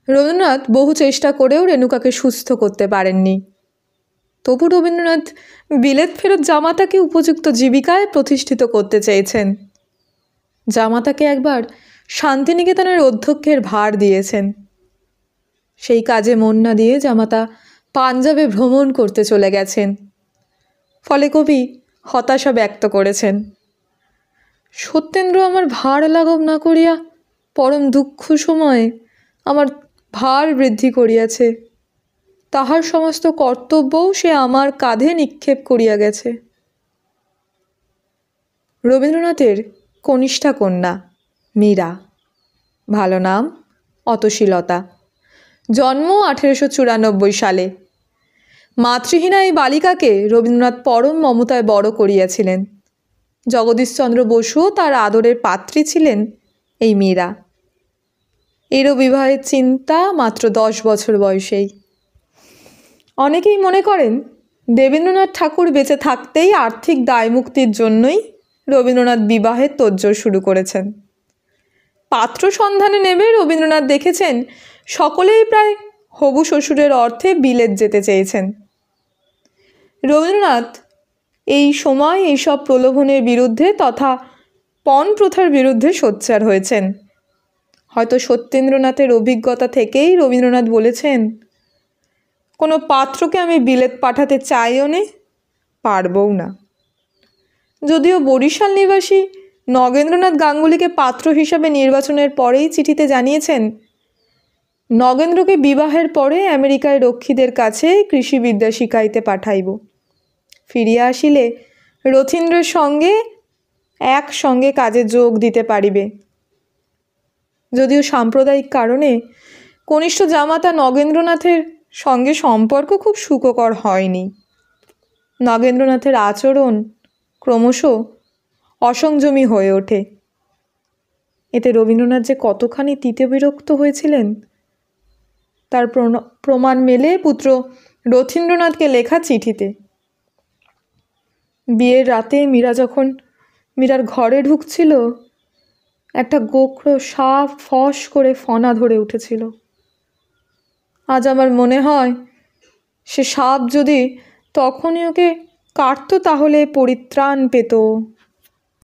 রবীন্দ্রনাথ বহু চেষ্টা করেও রেণুকাকে সুস্থ করতে পারেননি। তবু রবীন্দ্রনাথ বিলেত ফেরত জামাতাকে উপযুক্ত জীবিকায় প্রতিষ্ঠিত করতে চেয়েছেন। জামাতাকে একবার শান্তিনিকেতনের অধ্যক্ষের ভার দিয়েছেন। সেই কাজে মন না দিয়ে জামাতা পাঞ্জাবে ভ্রমণ করতে চলে গেছেন। ফলে কবি হতাশা ব্যক্ত করেছেন। সত্যেন্দ্র আমার ভার লাঘব না করিয়া পরম দুঃখ সময়ে আমার ভার বৃদ্ধি করিয়াছে। তাহার সমস্ত কর্তব্যও সে আমার কাঁধে নিক্ষেপ করিয়া গেছে। রবীন্দ্রনাথের কনিষ্ঠা কন্যা মীরা, ভালো নাম অতসীলতা, জন্ম 1894 সালে। মাতৃহীনা এই বালিকাকে রবীন্দ্রনাথ পরম মমতায় বড় করিয়াছিলেন। জগদীশচন্দ্র বসুও তার আদরের পাত্রী ছিলেন এই মীরা। এরও বিবাহের চিন্তা মাত্র 10 বছর বয়সেই। অনেকেই মনে করেন দেবেন্দ্রনাথ ঠাকুর বেঁচে থাকতেই আর্থিক দায়মুক্তির জন্যই রবীন্দ্রনাথ বিবাহের তোড়জোড় শুরু করেছেন। পাত্র সন্ধানে নেমে রবীন্দ্রনাথ দেখেছেন সকলেই প্রায় হবু শ্বশুরের অর্থে বিলেত যেতে চেয়েছেন। রবীন্দ্রনাথ এই সময় এইসব প্রলোভনের বিরুদ্ধে তথা পণ প্রথার বিরুদ্ধে সোচ্চার হয়েছেন। হয়তো সত্যেন্দ্রনাথের অভিজ্ঞতা থেকেই রবীন্দ্রনাথ বলেছেন, কোনো পাত্রকে আমি বিলেত পাঠাতে চাইও নে, পারবও না। যদিও বরিশাল নিবাসী নগেন্দ্রনাথ গাঙ্গুলিকে পাত্র হিসাবে নির্বাচনের পরেই চিঠিতে জানিয়েছেন, নগেন্দ্রকে বিবাহের পরে আমেরিকায় রক্ষীদের কাছে কৃষিবিদ্যা শিখাইতে পাঠাইব। ফিরিয়া আসিলে রথীন্দ্রের সঙ্গে একসঙ্গে কাজে যোগ দিতে পারিবে। যদিও সাম্প্রদায়িক কারণে কনিষ্ঠ জামাতা নগেন্দ্রনাথের সঙ্গে সম্পর্ক খুব সুখকর হয়নি। নগেন্দ্রনাথের আচরণ ক্রমশ অসংযমী হয়ে ওঠে। এতে রবীন্দ্রনাথ যে কতখানি তিতবিরক্ত হয়েছিলেন তার প্রমাণ মেলে পুত্র রথীন্দ্রনাথকে লেখা চিঠিতে। বিয়ের রাতে মীরা যখন মীরার ঘরে ঢুকছিল, একটা গোখরো সাপ ফস করে ফনা ধরে উঠেছিল। আজ আমার মনে হয় সে সাপ যদি তখনই ওকে কাটতো তাহলে পরিত্রাণ পেত।